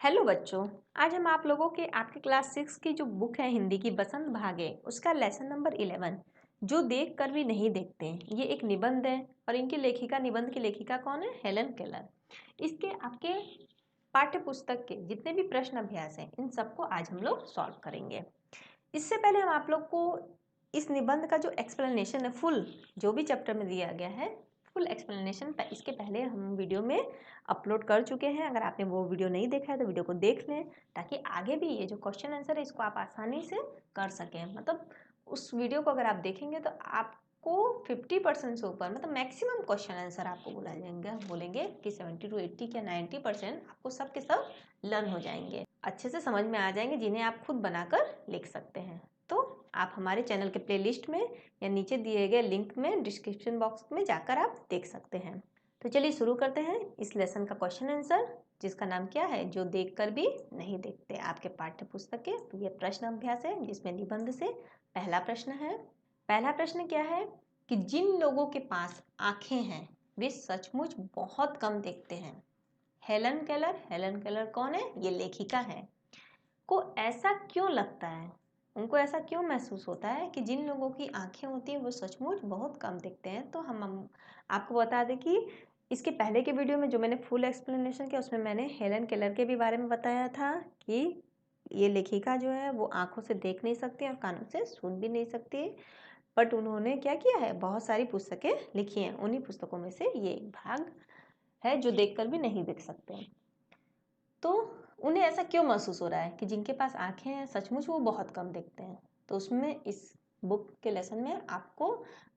Hello बच्चों। आज हम आप लोगों के आपके क्लास 6 की जो बुक है हिंदी की बसंत भागे उसका लेसन नंबर 11 जो देख कर भी नहीं देखते, ये एक निबंध है और इनकी लेखिका निबंध की लेखिका कौन है? Helen Keller. इसके आपके पाठ्य पुस्तक के जितने भी प्रश्न अभ्यास हैं इन सबको आज हम लोग सॉल्व करेंगे। इससे पहले हम आप लोग को इस निबंध का जो एक्सप्लेनेशन है फुल जो भी चैप्टर में दिया गया है फुल एक्सप्लेनेशन इसके पहले हम वीडियो में अपलोड कर चुके हैं। अगर आपने वो वीडियो नहीं देखा है तो वीडियो को देख लें ताकि आगे भी ये जो क्वेश्चन आंसर है इसको आप आसानी से कर सकें। मतलब उस वीडियो को अगर आप देखेंगे तो आपको 50% से ऊपर मतलब मैक्सिमम क्वेश्चन आंसर आपको बोलेंगे कि 70 to 80 या 90% आपको सब के सब लर्न हो जाएंगे, अच्छे से समझ में आ जाएंगे, जिन्हें आप खुद बनाकर लिख सकते हैं। तो आप हमारे चैनल के प्लेलिस्ट में या नीचे दिए गए लिंक में डिस्क्रिप्शन बॉक्स में जाकर आप देख सकते हैं। तो चलिए शुरू करते हैं इस लेसन का क्वेश्चन आंसर, जिसका नाम क्या है? जो देखकर भी नहीं देखते। आपके पाठ्य पुस्तक के तो ये प्रश्न अभ्यास है जिसमें निबंध से पहला प्रश्न है। पहला प्रश्न क्या है कि जिन लोगों के पास आंखें हैं वे सचमुच बहुत कम देखते हैं। हेलन केलर कौन है? ये लेखिका है। को ऐसा क्यों लगता है, उनको ऐसा क्यों महसूस होता है कि जिन लोगों की आंखें होती हैं वो सचमुच बहुत कम दिखते हैं? तो हम आपको बता दें कि इसके पहले के वीडियो में जो मैंने फुल एक्सप्लेनेशन किया उसमें मैंने हेलन केलर के भी बारे में बताया था कि ये लेखिका जो है वो आंखों से देख नहीं सकती और कानों से सुन भी नहीं सकती, बट उन्होंने क्या किया है, बहुत सारी पुस्तकें लिखी हैं। उन्हीं पुस्तकों में से ये एक भाग है जो देखकर भी नहीं देख सकते। तो उन्हें ऐसा क्यों महसूस हो रहा है कि जिनके पास आंखें हैं सचमुच वो बहुत कम देखते हैं? तो उसमें इस बुक के लेसन में आपको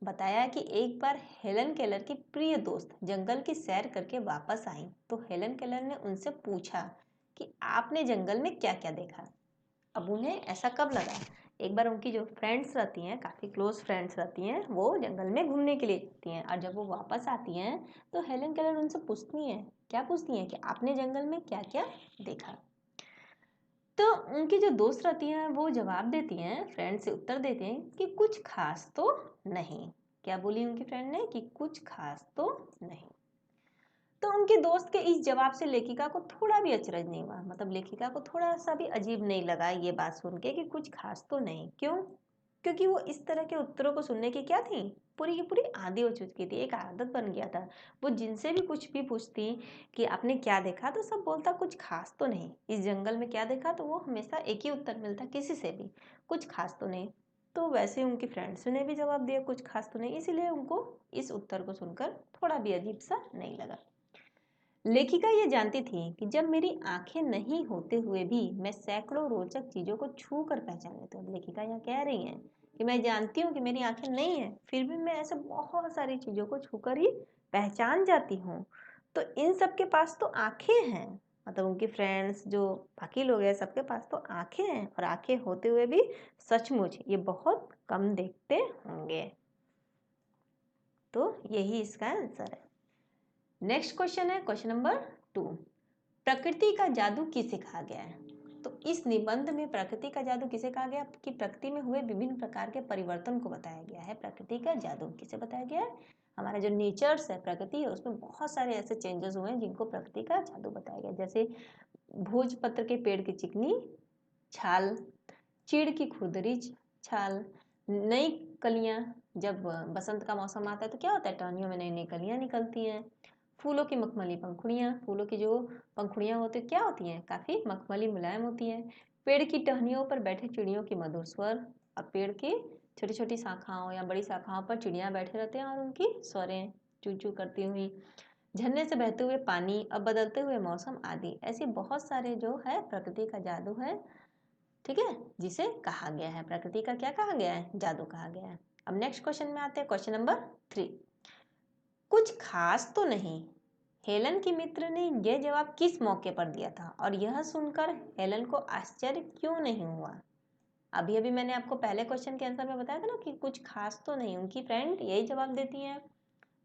बताया कि एक बार हेलन केलर की प्रिय दोस्त जंगल की सैर करके वापस आई तो हेलन केलर ने उनसे पूछा कि आपने जंगल में क्या क्या देखा। अब उन्हें ऐसा कब लगा? एक बार उनकी जो फ्रेंड्स रहती हैं, काफ़ी क्लोज फ्रेंड्स रहती हैं, वो जंगल में घूमने के लिए जाती हैं और जब वो वापस आती हैं तो हेलन केलर उनसे पूछती हैं, क्या पूछती हैं कि आपने जंगल में क्या क्या देखा। तो उनकी जो दोस्त रहती हैं वो जवाब देती हैं, फ्रेंड से उत्तर देते हैं कि कुछ खास तो नहीं। क्या बोली उनकी फ्रेंड ने? कि कुछ खास तो नहीं। तो उनकी दोस्त के इस जवाब से लेखिका को थोड़ा भी अचरज नहीं हुआ, मतलब लेखिका को थोड़ा सा भी अजीब नहीं लगा ये बात सुन के कि कुछ खास तो नहीं। क्यों? क्योंकि वो इस तरह के उत्तरों को सुनने की क्या थी, पूरी की पूरी आदी हो चुकी थी, एक आदत बन गया था। वो जिनसे भी कुछ भी पूछती कि आपने क्या देखा तो सब बोलता कुछ खास तो नहीं। इस जंगल में क्या देखा तो वो हमेशा एक ही उत्तर मिलता किसी से भी, कुछ खास तो नहीं। तो वैसे उनकी फ्रेंड्स ने भी जवाब दिया कुछ खास तो नहीं, इसीलिए उनको इस उत्तर को सुनकर थोड़ा भी अजीब सा नहीं लगा। लेखिका ये जानती थी कि जब मेरी आंखें नहीं होते हुए भी मैं सैकड़ों रोचक चीजों को छू कर पहचान लेती हूँ। लेखिका यहाँ कह रही हैं कि मैं जानती हूँ कि मेरी आंखें नहीं है फिर भी मैं ऐसे बहुत सारी चीजों को छूकर ही पहचान जाती हूँ। तो इन सब के पास तो आंखें हैं, मतलब उनकी फ्रेंड्स जो बाकी लोग हैं सबके पास तो आंखें हैं और आंखें होते हुए भी सचमुच ये बहुत कम देखते होंगे। तो यही इसका आंसर है। नेक्स्ट क्वेश्चन है क्वेश्चन नंबर 2। प्रकृति का जादू किसे कहा गया है? तो इस निबंध में प्रकृति का जादू किसे कहा गया कि प्रकृति में हुए विभिन्न प्रकार के परिवर्तन को बताया गया है। प्रकृति का जादू किसे बताया गया है? हमारा जो नेचर्स है, प्रकृति है, उसमें बहुत सारे ऐसे चेंजेस हुए हैं जिनको प्रकृति का जादू बताया गया। जैसे भोजपत्र के पेड़ की चिकनी छाल, चीड़ की खुरदरी छाल, नई कलियां, जब बसंत का मौसम आता है तो क्या होता है, टहनियों में नई नई कलियां निकलती हैं। फूलों की मखमली पंखुड़ियाँ, फूलों की जो पंखुड़ियाँ होती हैं क्या होती हैं, काफ़ी मखमली मुलायम होती हैं। पेड़ की टहनियों पर बैठे चिड़ियों की मधुर स्वर। अब पेड़ की छोटी छोटी शाखाओं या बड़ी शाखाओं पर चिड़ियाँ बैठे रहते हैं और उनकी स्वरें चू चू करती हुई। झरने से बहते हुए पानी, अब बदलते हुए मौसम आदि, ऐसे बहुत सारे जो है प्रकृति का जादू है, ठीक है, जिसे कहा गया है प्रकृति का क्या कहा गया है, जादू कहा गया है। अब नेक्स्ट क्वेश्चन में आते हैं क्वेश्चन नंबर 3। कुछ खास तो नहीं, हेलन की मित्र ने यह जवाब किस मौके पर दिया था और यह सुनकर हेलन को आश्चर्य क्यों नहीं हुआ? अभी अभी मैंने आपको पहले क्वेश्चन के आंसर में बताया था ना कि कुछ खास तो नहीं, उनकी फ्रेंड यही जवाब देती है।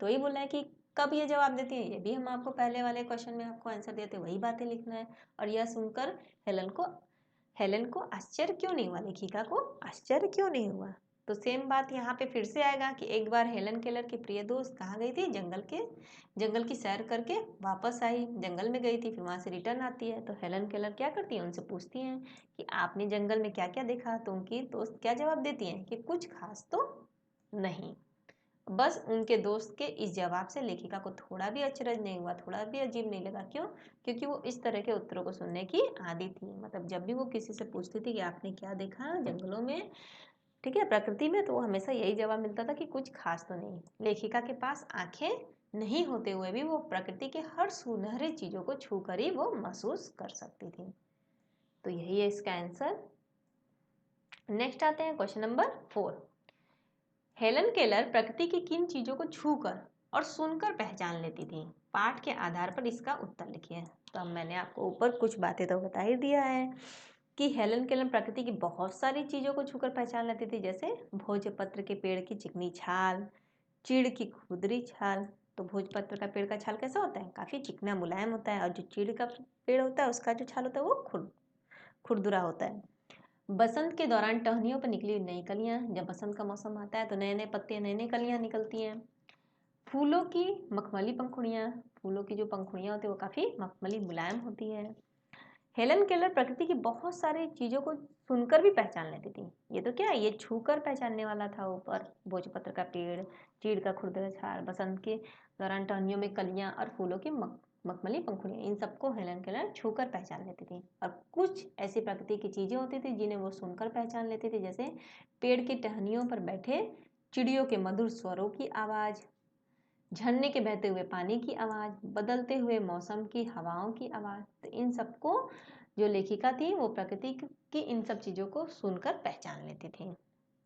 तो ये बोला है कि कब ये जवाब देती है, ये भी हम आपको पहले वाले क्वेश्चन में आपको आंसर देते वही बातें लिखना है। और यह सुनकर हेलन को आश्चर्य क्यों नहीं हुआ, लेखिका को आश्चर्य क्यों नहीं हुआ? तो सेम बात यहाँ पे फिर से आएगा कि एक बार हेलन केलर की प्रिय दोस्त कहाँ गई थी, जंगल की सैर करके वापस आई, जंगल में गई थी, फिर वहाँ से रिटर्न आती है। तो हेलन केलर क्या करती है, उनसे पूछती हैं कि आपने जंगल में क्या क्या देखा। तो उनकी दोस्त क्या जवाब देती हैं कि कुछ खास तो नहीं। बस उनके दोस्त के इस जवाब से लेखिका को थोड़ा भी अचरज नहीं हुआ, थोड़ा भी अजीब नहीं लगा। क्यों? क्योंकि वो इस तरह के उत्तरों को सुनने की आदी थी। मतलब जब भी वो किसी से पूछती थी कि आपने क्या देखा जंगलों में, ठीक है, प्रकृति में, तो वो हमेशा यही जवाब मिलता था कि कुछ खास तो नहीं। लेखिका के पास आंखें नहीं होते हुए भी वो प्रकृति के हर सुनहरी चीजों को छू कर ही वो महसूस कर सकती थी। तो यही है इसका आंसर। नेक्स्ट आते हैं क्वेश्चन नंबर 4। हेलन केलर प्रकृति की किन चीजों को छूकर और सुनकर पहचान लेती थी? पाठ के आधार पर इसका उत्तर लिखिए। तो अब मैंने आपको ऊपर कुछ बातें तो बता ही दिया है कि हेलन केलर प्रकृति की बहुत सारी चीजों को छूकर पहचान लेती थी, जैसे भोजपत्र के पेड़ की चिकनी छाल, चीड़ की खुरदरी छाल। तो भोजपत्र का पेड़ का छाल कैसा होता है, काफी चिकना मुलायम होता है, और जो चीड़ का पेड़ होता है उसका जो छाल होता है वो खुरदुरा होता है। बसंत के दौरान टहनियों पर निकली नई कलियां, जब बसंत का मौसम आता है तो नए नए पत्ते, नई नई कलियां निकलती हैं। फूलों की मखमली पंखुड़ियां, फूलों की जो पंखुड़ियां होती है वो काफी मखमली मुलायम होती है। हेलन केलर प्रकृति की बहुत सारी चीजों को सुनकर भी पहचान लेती थी। ये तो क्या है, ये छूकर पहचानने वाला था। ऊपर भोजपत्र का पेड़, चीड़ का खुरदरा छाल, बसंत के दौरान टहनियों में कलियां और फूलों की मखमली पंखुड़ियां, इन सबको हेलन केलर छूकर पहचान लेती थी। और कुछ ऐसी प्रकृति की चीजें होती थी जिन्हें वो सुनकर पहचान लेती थी, जैसे पेड़ की टहनियों पर बैठे चिड़ियों के मधुर स्वरों की आवाज, झरने के बहते हुए पानी की आवाज, बदलते हुए मौसम की हवाओं की आवाज। तो इन सबको जो लेखिका थी वो प्रकृति की इन सब चीजों को सुनकर पहचान लेती थी।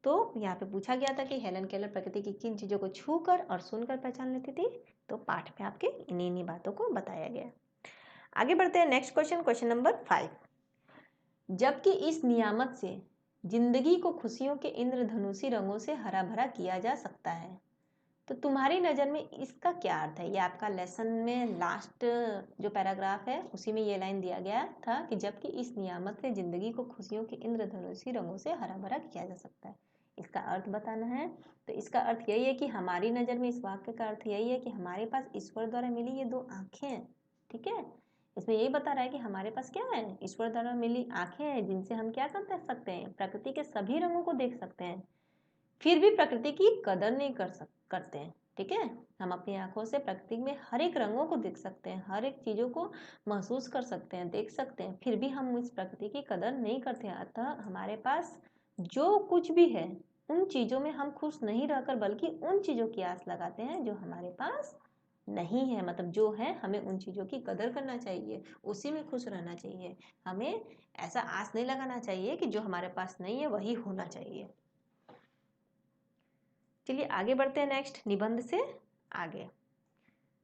तो यहाँ पे पूछा गया था कि हेलन केलर प्रकृति की किन चीजों को छूकर और सुनकर पहचान लेती थी। तो पाठ में आपके इन्हीं बातों को बताया गया। आगे बढ़ते हैं नेक्स्ट क्वेश्चन, क्वेश्चन नंबर 5। जबकि इस नियामत से जिंदगी को खुशियों के इंद्रधनुषी रंगों से हरा भरा किया जा सकता है, तो तुम्हारी नज़र में इसका क्या अर्थ है? ये आपका लेसन में लास्ट जो पैराग्राफ है उसी में ये लाइन दिया गया था कि जबकि इस नियामत से जिंदगी को खुशियों के इंद्रधनुषी रंगों से हरा भरा किया जा सकता है, इसका अर्थ बताना है। तो इसका अर्थ यही है कि हमारी नज़र में, इस वाक्य का अर्थ यही है कि हमारे पास ईश्वर द्वारा मिली ये दो आँखें हैं, ठीक है। इसमें यही बता रहा है कि हमारे पास क्या है, ईश्वर द्वारा मिली आँखें हैं, जिनसे हम क्या कर सकते हैं, प्रकृति के सभी रंगों को देख सकते हैं। फिर भी प्रकृति की कदर नहीं करते हैं, ठीक है। हम अपनी आंखों से प्रकृति में हर एक रंगों को देख सकते हैं, हर एक चीजों को महसूस कर सकते हैं, देख सकते हैं, फिर भी हम इस प्रकृति की कदर नहीं करते हैं। अतः हमारे पास जो कुछ भी है उन चीजों में हम खुश नहीं रहकर बल्कि उन चीजों की आस लगाते हैं जो हमारे पास नहीं है। मतलब जो है हमें उन चीजों की कदर करना चाहिए, उसी में खुश रहना चाहिए। हमें ऐसा आस नहीं लगाना चाहिए कि जो हमारे पास नहीं है वही होना चाहिए। चलिए आगे बढ़ते हैं नेक्स्ट निबंध से आगे।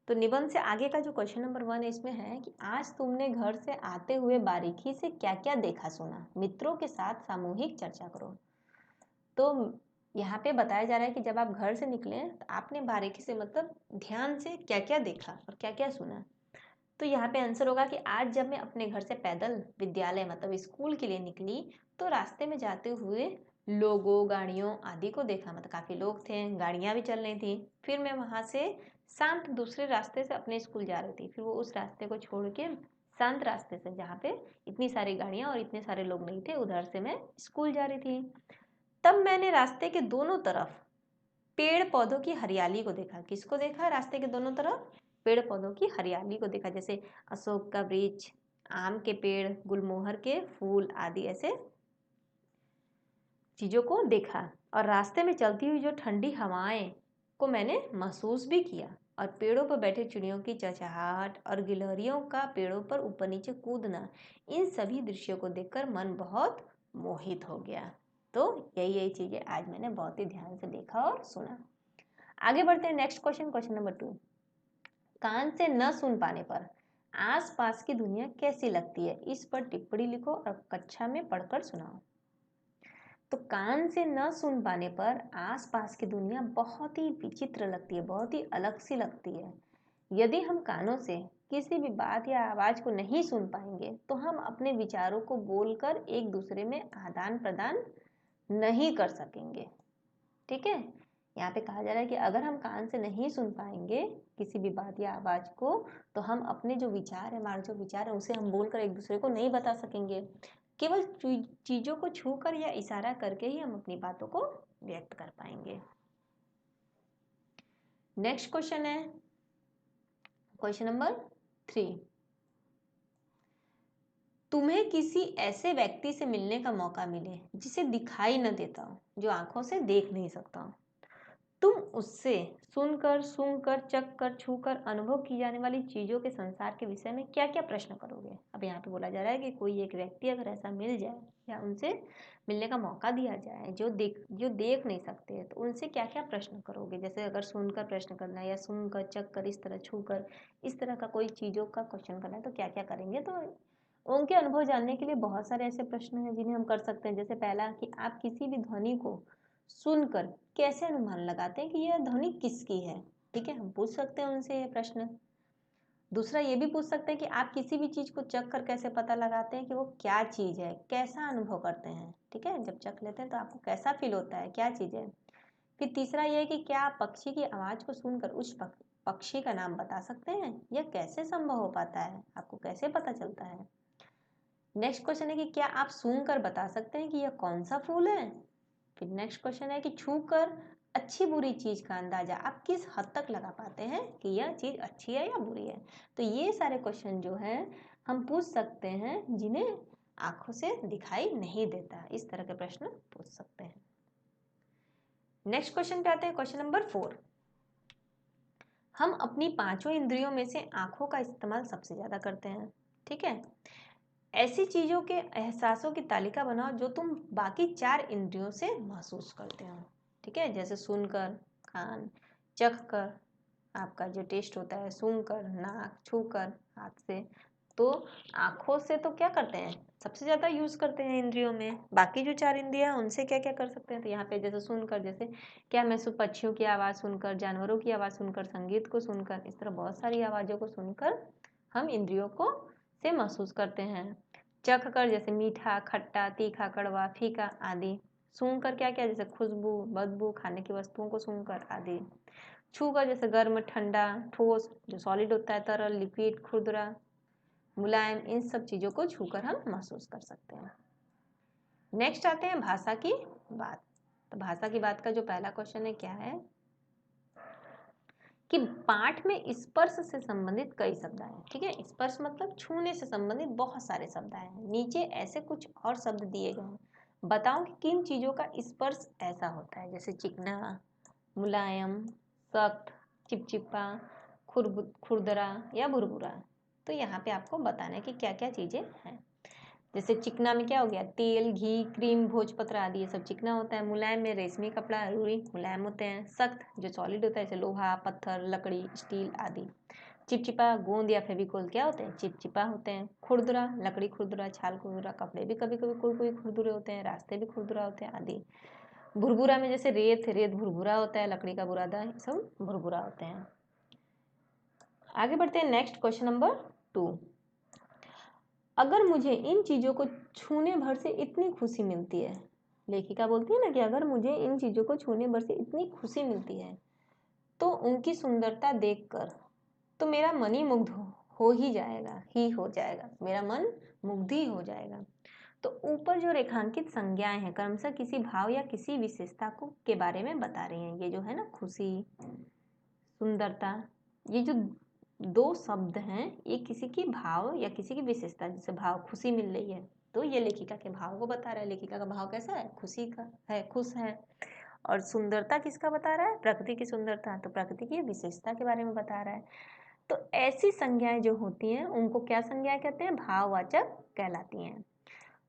तो निबंध से आगे का जो क्वेश्चन नंबर 1 है, इसमें है कि आज तुमने घर से आते हुए बारीकी से क्या क्या देखा सुना, मित्रों के साथ सामूहिक चर्चा करो। तो यहाँ पे बताया जा रहा है कि जब आप घर से निकले तो आपने बारीकी से मतलब ध्यान से क्या क्या देखा और क्या क्या सुना। तो यहाँ पे आंसर होगा कि आज जब मैं अपने घर से पैदल विद्यालय मतलब स्कूल के लिए निकली तो रास्ते में जाते हुए लोगों, गाड़ियों आदि को देखा। मतलब काफ़ी लोग थे, गाड़ियाँ भी चल रही थी। फिर मैं वहाँ से शांत दूसरे रास्ते से अपने स्कूल जा रही थी। फिर वो उस रास्ते को छोड़ के शांत रास्ते से, जहाँ पे इतनी सारी गाड़ियाँ और इतने सारे लोग नहीं थे, उधर से मैं स्कूल जा रही थी। तब मैंने रास्ते के दोनों तरफ पेड़ पौधों की हरियाली को देखा। किसको देखा? रास्ते के दोनों तरफ पेड़ पौधों की हरियाली को देखा, जैसे अशोक का वृक्ष, आम के पेड़, गुलमोहर के फूल आदि ऐसे चीज़ों को देखा। और रास्ते में चलती हुई जो ठंडी हवाएं को मैंने महसूस भी किया। और पेड़ों पर बैठे चिड़ियों की चहचहाहट और गिलहरियों का पेड़ों पर ऊपर नीचे कूदना, इन सभी दृश्यों को देखकर मन बहुत मोहित हो गया। तो यही चीज़ें आज मैंने बहुत ही ध्यान से देखा और सुना। आगे बढ़ते हैं नेक्स्ट क्वेश्चन, क्वेश्चन नंबर 2। कान से न सुन पाने पर आसपास की दुनिया कैसी लगती है, इस पर टिप्पणी लिखो और कक्षा में पढ़कर सुनाओ। तो कान से न सुन पाने पर आसपास की दुनिया बहुत ही विचित्र लगती है, बहुत ही अलग सी लगती है। यदि हम कानों से किसी भी बात या आवाज को नहीं सुन पाएंगे तो हम अपने विचारों को बोलकर एक दूसरे में आदान प्रदान नहीं कर सकेंगे। ठीक है। यहाँ पे कहा जा रहा है कि अगर हम कान से नहीं सुन पाएंगे किसी भी बात या आवाज को, तो हम अपने जो विचार है, हमारे जो विचार है, उसे हम बोलकर एक दूसरे को नहीं बता सकेंगे। केवल चीजों को छूकर या इशारा करके ही हम अपनी बातों को व्यक्त कर पाएंगे। नेक्स्ट क्वेश्चन है क्वेश्चन नंबर 3। तुम्हें किसी ऐसे व्यक्ति से मिलने का मौका मिले जिसे दिखाई न देता हो, जो आंखों से देख नहीं सकता हो। तुम उससे सुनकर, सूंघकर, चखकर, छूकर अनुभव की जाने वाली चीजों के संसार के विषय में क्या क्या प्रश्न करोगे। अब यहाँ पे बोला जा रहा है कि कोई एक व्यक्ति अगर ऐसा मिल जाए या उनसे मिलने का मौका दिया जाए जो देख नहीं सकते, तो उनसे क्या क्या प्रश्न करोगे। जैसे अगर सुनकर प्रश्न करना है, या सूंघकर, चखकर, इस तरह छूकर, इस तरह का कोई चीजों का क्वेश्चन करना है, तो क्या क्या करेंगे। तो उनके अनुभव जानने के लिए बहुत सारे ऐसे प्रश्न हैं जिन्हें हम कर सकते हैं। जैसे पहला कि आप किसी भी ध्वनि को सुनकर कैसे अनुमान लगाते हैं कि यह ध्वनि किसकी है। ठीक है, हम पूछ सकते हैं उनसे ये प्रश्न। दूसरा ये भी पूछ सकते हैं कि आप किसी भी चीज को चख कर कैसे पता लगाते हैं कि वो क्या चीज है, कैसा अनुभव करते हैं। ठीक है, जब चख लेते हैं तो आपको कैसा फील होता है, क्या चीज है। फिर तीसरा ये है कि क्या आप पक्षी की आवाज को सुनकर उस पक्षी का नाम बता सकते हैं। यह कैसे संभव हो पाता है, आपको कैसे पता चलता है। नेक्स्ट क्वेश्चन है कि क्या आप सूंघ कर बता सकते हैं कि यह कौन सा फूल है। फिर नेक्स्ट क्वेश्चन है कि छूकर अच्छी बुरी चीज का अंदाजा आप किस हद तक लगा पाते हैं कि यह चीज अच्छी है या बुरी है। तो ये सारे क्वेश्चन जो हैं हम पूछ सकते हैं जिन्हें आंखों से दिखाई नहीं देता। इस तरह के प्रश्न पूछ सकते हैं। नेक्स्ट क्वेश्चन पे आते हैं, क्वेश्चन नंबर 4। हम अपनी पांचों इंद्रियों में से आंखों का इस्तेमाल सबसे ज्यादा करते हैं। ठीक है, ऐसी चीजों के एहसासों की तालिका बनाओ जो तुम बाकी 4 इंद्रियों से महसूस करते हो। ठीक है, जैसे सुनकर, कान, चखकर, आपका जो टेस्ट होता है, सूंघकर, नाक, छूकर, हाथ से। तो आंखों से तो क्या करते हैं, सबसे ज्यादा यूज करते हैं इंद्रियों में। बाकी जो 4 इंद्रियां हैं उनसे क्या क्या कर सकते हैं। तो यहाँ पे जैसे सुनकर, जैसे क्या महसूस, पक्षियों की आवाज सुनकर, जानवरों की आवाज सुनकर, संगीत को सुनकर, इस तरह बहुत सारी आवाजों को सुनकर हम इंद्रियों को से महसूस करते हैं। चख कर जैसे मीठा, खट्टा, तीखा, कड़वा, फीका आदि। सूंघ कर क्या क्या, जैसे खुशबू, बदबू, खाने की वस्तुओं को सूंघकर आदि। छू कर जैसे गर्म, ठंडा, ठोस, जो सॉलिड होता है, तरल, लिक्विड, खुरदरा, मुलायम, इन सब चीजों को छूकर हम महसूस कर सकते हैं। नेक्स्ट आते हैं भाषा की बात। तो भाषा की बात का जो पहला क्वेश्चन है क्या है कि पाठ में स्पर्श से संबंधित कई शब्द आए। ठीक है, स्पर्श मतलब छूने से संबंधित बहुत सारे शब्द आए हैं। नीचे ऐसे कुछ और शब्द दिए गए हैं, बताओ कि किन चीजों का स्पर्श ऐसा होता है। जैसे चिकना, मुलायम, सख्त, चिपचिपा, खुरदरा या भुरभुरा। तो यहाँ पे आपको बताना है कि क्या क्या चीजें हैं। जैसे चिकना में क्या हो गया, तेल, घी, क्रीम, भोजपत्र आदि, ये सब चिकना होता है। मुलायम में रेशमी कपड़ा, रुई मुलायम होते हैं। सख्त जो सॉलिड होता है, जैसे लोहा, पत्थर, लकड़ी, स्टील आदि। चिपचिपा, गोंद या फेविकोल क्या होते हैं, चिपचिपा होते हैं। खुरदुरा, लकड़ी खुरदुरा, छाल खुरदुरा, कपड़े भी कभी कभी कोई कोई खुरदुरे होते हैं, रास्ते भी खुरदुरा होते हैं आदि। भुरभुरा में जैसे रेत, रेत भुरभुरा होता है, लकड़ी का बुरादा, सब भुरभुरा होते हैं। आगे बढ़ते हैं, नेक्स्ट क्वेश्चन नंबर 2। अगर मुझे इन चीजों को छूने भर से इतनी खुशी मिलती है, लेखिका बोलती है ना कि अगर मुझे इन चीजों को छूने भर से इतनी खुशी मिलती है, तो उनकी सुंदरता देखकर तो मेरा मन ही मुग्ध हो ही जाएगा, मेरा मन मुग्ध ही हो जाएगा। तो ऊपर जो रेखांकित संज्ञाएं हैं क्रमशः किसी भाव या किसी विशेषता को के बारे में बता रही हैं। ये जो है ना, खुशी, सुंदरता, ये जो 2 शब्द हैं, ये किसी की भाव या किसी की विशेषता, जैसे भाव खुशी मिल रही है तो ये लेखिका के भाव को बता रहा है। लेखिका का भाव कैसा है, खुशी का है, खुश है। और सुंदरता किसका बता रहा है, प्रकृति की सुंदरता, तो प्रकृति की विशेषता के बारे में बता रहा है। तो ऐसी संज्ञाएं जो होती हैं उनको क्या संज्ञाएं कहते हैं, भाववाचक कहलाती हैं।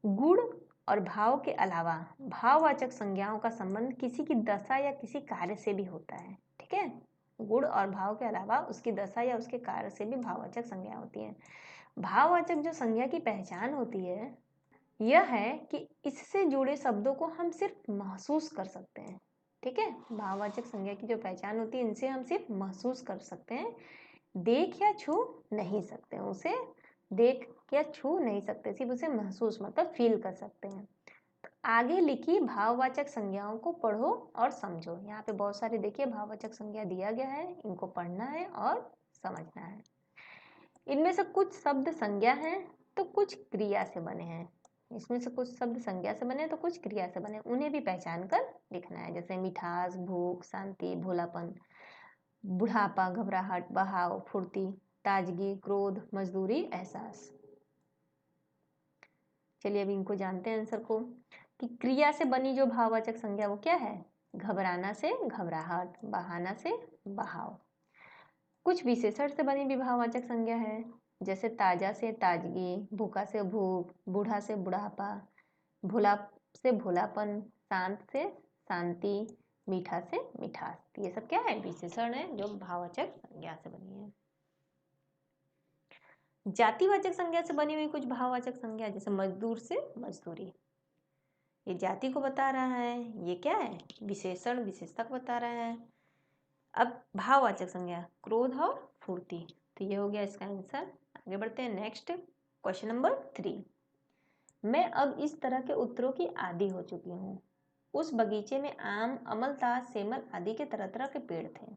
गुण और भाव के अलावा भाववाचक संज्ञाओं का संबंध किसी की दशा या किसी कार्य से भी होता है। ठीक है, गुण और भाव के अलावा उसकी दशा या उसके कार्य से भी भाववाचक संज्ञा होती है। भाववाचक जो संज्ञा की पहचान होती है यह है कि इससे जुड़े शब्दों को हम सिर्फ महसूस कर सकते हैं। ठीक है, भाववाचक संज्ञा की जो पहचान होती है इनसे हम सिर्फ महसूस कर सकते हैं, देख या छू नहीं सकते हैं। उसे देख या छू नहीं सकते, सिर्फ उसे महसूस मतलब फील कर सकते हैं। तो आगे लिखी भाववाचक संज्ञाओं को पढ़ो और समझो। यहाँ पे बहुत सारे देखिए भाववाचक संज्ञा दिया गया है, इनको पढ़ना है और समझना है। इनमें से कुछ शब्द संज्ञा हैं तो कुछ क्रिया से बने हैं। इसमें से कुछ शब्द संज्ञा से बने तो कुछ क्रिया से बने, उन्हें भी पहचान कर लिखना है। जैसे मिठास, भूख, शांति, भोलापन, बुढ़ापा, घबराहट, बहाव, फुर्ती, ताजगी, क्रोध, मजदूरी, एहसास। चलिए अब इनको जानते हैं आंसर को कि क्रिया से बनी जो भाववाचक संज्ञा वो क्या है? घबराना से घबराहट, बहाना से बहाव। कुछ विशेषण से बनी भी भाववाचक संज्ञा है, जैसे ताजा से ताजगी, भूखा से भूख, बूढ़ा से बुढ़ापा, भोला से भोलापन, शांत से शांति, मीठा से मिठास। ये सब क्या है? विशेषण है जो भाववाचक संज्ञा से बनी है। जातिवाचक संज्ञा से बनी हुई कुछ भाववाचक संज्ञा, जैसे मजदूर से मजदूरी, ये जाति को बता रहा है। ये क्या है? विशेषण, विशेषता को बता रहा है। अब भाववाचक संज्ञा क्रोध और फुर्ती, तो ये हो गया इसका आंसर। आगे बढ़ते हैं नेक्स्ट क्वेश्चन नंबर 3। मैं अब इस तरह के उत्तरों की आदी हो चुकी हूँ। उस बगीचे में आम, अमलतास, सेमल आदि के तरह तरह के पेड़ थे।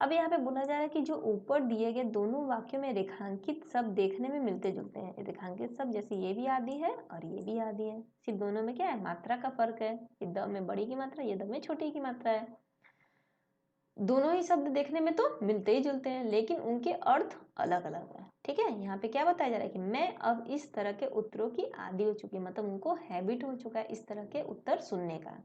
अब यहाँ पे बोला जा रहा है कि जो ऊपर दिए गए दोनों वाक्यों में रेखांकित शब्द देखने में मिलते जुलते हैं। रेखांकित शब्द जैसे ये भी आदि है और ये भी आदि है, सिर्फ दोनों में क्या है? मात्रा का फर्क है। ये द में बड़ी की मात्रा, ये द में छोटी की मात्रा है। दोनों ही शब्द देखने में तो मिलते ही जुलते हैं, लेकिन उनके अर्थ अलग अलग है। ठीक है, यहाँ पे क्या बताया जा रहा है कि मैं अब इस तरह के उत्तरों की आदी हो चुकी, मतलब उनको हैबिट हो चुका है इस तरह के उत्तर सुनने का।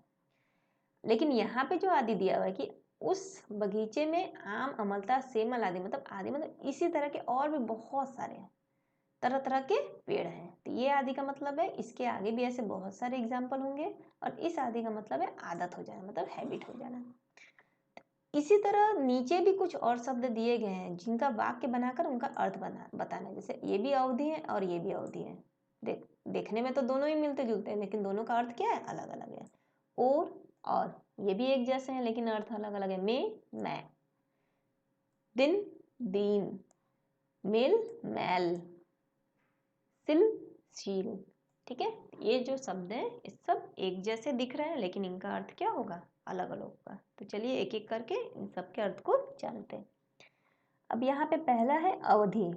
लेकिन यहाँ पे जो आदि दिया हुआ है कि उस बगीचे में आम, अमलता, सेमल आदि, मतलब आदि मतलब इसी तरह के और भी बहुत सारे तरह तरह के पेड़ हैं। तो ये आदि का मतलब है इसके आगे भी ऐसे बहुत सारे एग्जाम्पल होंगे, और इस आदि का मतलब है आदत हो जाना, मतलब हैबिट हो जाना। इसी तरह नीचे भी कुछ और शब्द दिए गए हैं जिनका वाक्य बनाकर उनका अर्थ बताना है। जैसे ये भी अवधि है और ये भी अवधि है। देखने में तो दोनों ही मिलते जुलते हैं, लेकिन दोनों का अर्थ क्या है? अलग अलग है। और ये भी एक जैसे हैं लेकिन अर्थ अलग अलग है। मैं, दिन, दीन, मेल, मैल, सिल, शील। ठीक है, ये जो शब्द हैं ये सब एक जैसे दिख रहे हैं, लेकिन इनका अर्थ क्या होगा? अलग अलग होगा। तो चलिए एक एक करके इन सब के अर्थ को जानते हैं। अब यहाँ पे पहला है अवधि।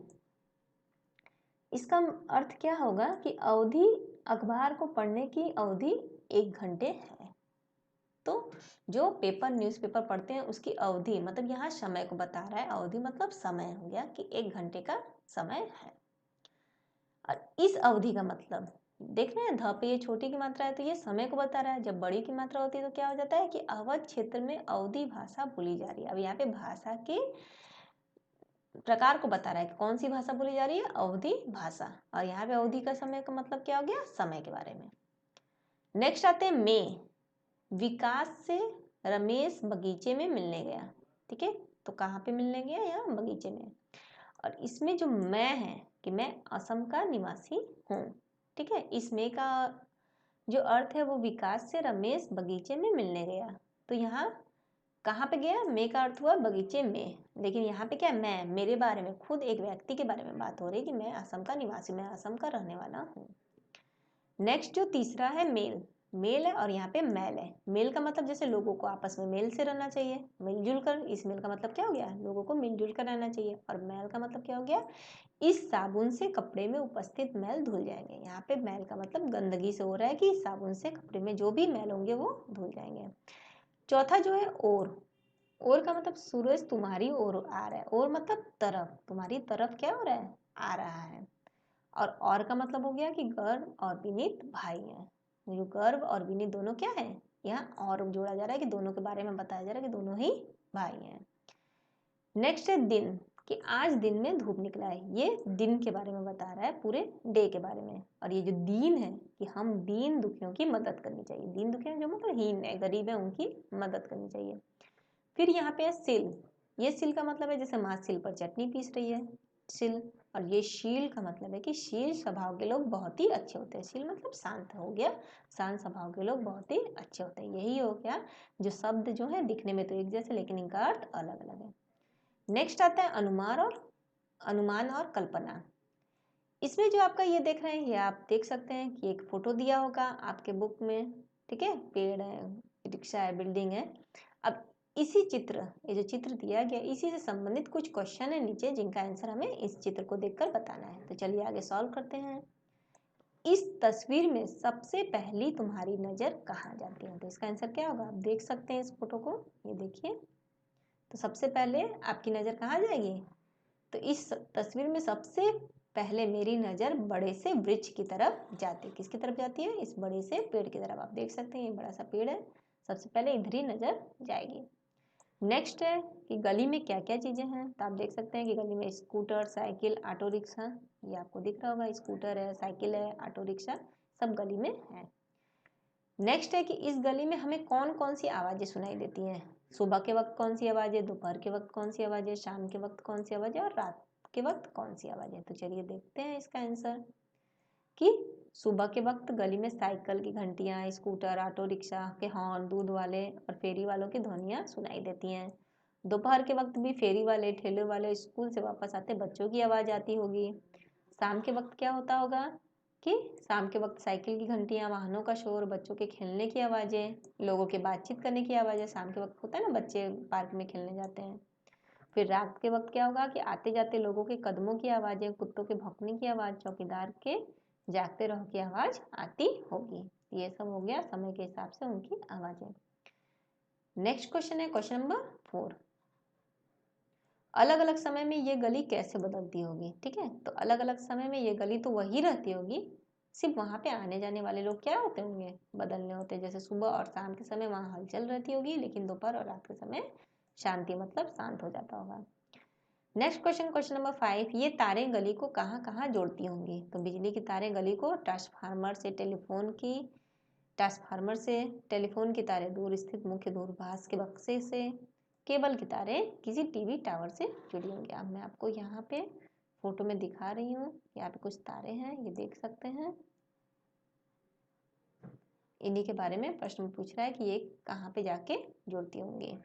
इसका अर्थ क्या होगा कि अवधि, अखबार को पढ़ने की अवधि 1 घंटे है। तो जो पेपर, न्यूज़पेपर पढ़ते हैं उसकी अवधि, मतलब यहाँ समय को बता रहा है। अवधि मतलब समय हो गया कि 1 घंटे का समय है। और इस अवधि का मतलब देख रहे हैं, ध पे ये छोटी की मात्रा है तो ये समय को बता रहा है। जब बड़ी की मात्रा होती है तो क्या हो जाता है कि अवध क्षेत्र में अवधि भाषा बोली जा रही है। अब यहाँ पे भाषा के प्रकार को बता रहा है कि कौन सी भाषा बोली जा रही है? अवधि भाषा। और यहाँ पे अवधि का समय का मतलब क्या हो गया? समय के बारे में। नेक्स्ट आते हैं में। विकास से रमेश बगीचे में मिलने गया। ठीक है, तो कहाँ पे मिलने गया? यहाँ बगीचे में। और इसमें जो मैं है कि मैं असम का निवासी हूँ। ठीक है, इस में का जो अर्थ है वो विकास से रमेश बगीचे में मिलने गया। तो यहाँ कहाँ पे गया? मैं का अर्थ हुआ बगीचे में, लेकिन यहाँ पे क्या? मैं, मेरे बारे में, खुद एक व्यक्ति के बारे में बात हो रही है कि मैं असम का निवासी, मैं असम का रहने वाला हूँ। नेक्स्ट जो तीसरा है मेल। मेल है और यहाँ पे मैल है। मेल का मतलब जैसे लोगों को आपस में मेल से रहना चाहिए, मिलजुल कर। इस मेल का मतलब क्या हो गया? लोगों को मिलजुल कर रहना चाहिए। और मैल का मतलब क्या हो गया? इस साबुन से कपड़े में उपस्थित मैल धुल जाएंगे। यहाँ पे मैल का मतलब गंदगी से हो रहा है कि साबुन से कपड़े में जो भी मैल होंगे वो धुल जाएंगे। चौथा जो है और का मतलब सूरज तुम्हारी ओर आ रहा है। और मतलब तरफ, तुम्हारी तरफ क्या हो रहा है? आ रहा है। और का मतलब हो गया कि गर्व और विनीत भाई हैं। जो गर्व और विनीत दोनों क्या है? यहाँ और जोड़ा जा रहा है कि दोनों के बारे में बताया जा रहा है कि दोनों ही भाई हैं। नेक्स्ट है दिन, कि आज दिन में धूप निकला है। ये दिन के बारे में बता रहा है, पूरे डे के बारे में। और ये जो दीन है कि हम दीन दुखियों की मदद करनी चाहिए। दीन दुखियों जो मतलब हीन है, गरीब है, उनकी मदद करनी चाहिए। फिर यहाँ पे है सिल। ये सिल का मतलब है जैसे माँ सिल पर चटनी पीस रही है, सिल। और ये शील का मतलब है कि शील स्वभाव के लोग बहुत ही अच्छे होते हैं। शील मतलब शांत हो गया, शांत स्वभाव के लोग बहुत ही अच्छे होते हैं। यही हो गया जो शब्द जो है दिखने में तो एक जैसे, लेकिन इनका अर्थ अलग अलग है। नेक्स्ट आता है अनुमान और कल्पना। इसमें जो आपका ये देख रहे हैं, ये आप देख सकते हैं कि एक फोटो दिया होगा आपके बुक में, ठीक है, पेड़ है, रिक्शा है, बिल्डिंग है। अब इसी चित्र, ये जो चित्र दिया गया, इसी से संबंधित कुछ क्वेश्चन है नीचे जिनका आंसर हमें इस चित्र को देखकर बताना है। तो चलिए आगे सॉल्व करते हैं। इस तस्वीर में सबसे पहली तुम्हारी नजर कहाँ जाती है? तो इसका आंसर क्या होगा? आप देख सकते हैं इस फोटो को, ये देखिए। तो सबसे पहले आपकी नजर कहाँ जाएगी? तो इस तस्वीर में सबसे पहले मेरी नज़र बड़े से वृक्ष की तरफ जाती है। किसकी तरफ जाती है? इस बड़े से पेड़ की तरफ। आप देख सकते हैं ये बड़ा सा पेड़ है, सबसे पहले इधर ही नज़र जाएगी। नेक्स्ट है कि गली में क्या क्या चीज़ें हैं। तो आप देख सकते हैं कि गली में स्कूटर, साइकिल, ऑटो रिक्शा, ये आपको दिख रहा होगा, स्कूटर है, साइकिल है, ऑटो रिक्शा सब गली में है। नेक्स्ट है कि इस गली में हमें कौन कौन सी आवाज़ें सुनाई देती हैं। सुबह के वक्त कौन सी आवाज़ है, दोपहर के वक्त कौन सी आवाज़ है, शाम के वक्त कौन सी आवाज़ है और रात के वक्त कौन सी आवाज़ है। तो चलिए देखते हैं इसका आंसर कि सुबह के वक्त गली में साइकिल की घंटियाँ, स्कूटर, ऑटो रिक्शा के हॉर्न, दूध वाले और फेरी वालों की ध्वनियाँ सुनाई देती हैं। दोपहर के वक्त भी फेरी वाले, ठेले वाले, स्कूल से वापस आते बच्चों की आवाज़ आती होगी। शाम के वक्त क्या होता होगा कि शाम के वक्त साइकिल की घंटियाँ, वाहनों का शोर, बच्चों के खेलने की आवाज़ें, लोगों के बातचीत करने की आवाज़ें। शाम के वक्त होता है ना, बच्चे पार्क में खेलने जाते हैं। फिर रात के वक्त क्या होगा कि आते जाते लोगों के कदमों की आवाज़ें, कुत्तों के भौंकने की आवाज़, चौकीदार के जागते रहो की आवाज़ आती होगी। ये सब हो गया समय के हिसाब से उनकी आवाज़ें। नेक्स्ट क्वेश्चन है क्वेश्चन नंबर 4। अलग अलग समय में ये गली कैसे बदलती होगी? ठीक है, तो अलग अलग समय में ये गली तो वही रहती होगी, सिर्फ वहाँ पे आने जाने वाले लोग क्या होते होंगे? बदलने होते हैं। जैसे सुबह और शाम के समय वहाँ हलचल रहती होगी, लेकिन दोपहर और रात के समय शांति, मतलब शांत हो जाता होगा। Next question, question number 5। ये तारें गली को कहाँ कहाँ जोड़ती होंगी? तो बिजली की तारें गली को ट्रांसफार्मर से टेलीफोन की तारें दूर स्थित मुख्य दूरभाष के बक्से से, केबल की तारें किसी टीवी टावर से जुड़ी होंगी। अब मैं आपको यहाँ पे फोटो में दिखा रही हूँ, यहाँ पे कुछ तारें हैं, ये देख सकते हैं। इन्हीं के बारे में प्रश्न पूछ रहा है कि ये कहाँ पे जाके जुड़ती होंगी।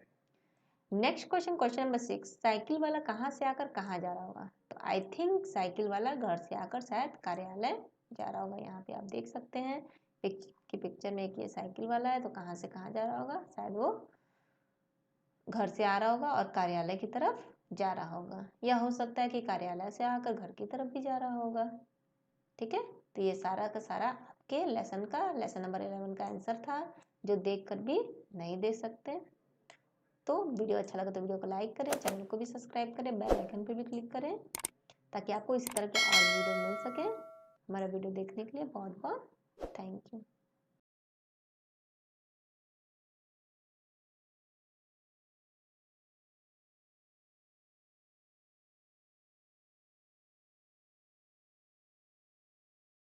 Next question, question number 6। Cycle वाला कहाँ से आकर कहाँ जा रहा होगा? तो आई थिंक साइकिल वाला घर से आकर शायद कार्यालय जा रहा होगा। यहाँ पे आप देख सकते हैं पिक्चर में एक ये साइकिल वाला है, तो कहाँ से कहाँ जा रहा होगा? शायद वो घर से आ रहा होगा और कार्यालय की तरफ जा रहा होगा, या हो सकता है कि कार्यालय से आकर घर की तरफ भी जा रहा होगा। ठीक है, तो ये सारा का सारा आपके लेसन नंबर 11 का आंसर था, जो देख कर भी नहीं दे सकते। तो वीडियो अच्छा लगा तो वीडियो को लाइक करें, चैनल को भी सब्सक्राइब करें, बेल आइकन पर भी क्लिक करें ताकि आपको इसी तरह के और वीडियो मिल सके। हमारा वीडियो देखने के लिए बहुत बहुत थैंक यू।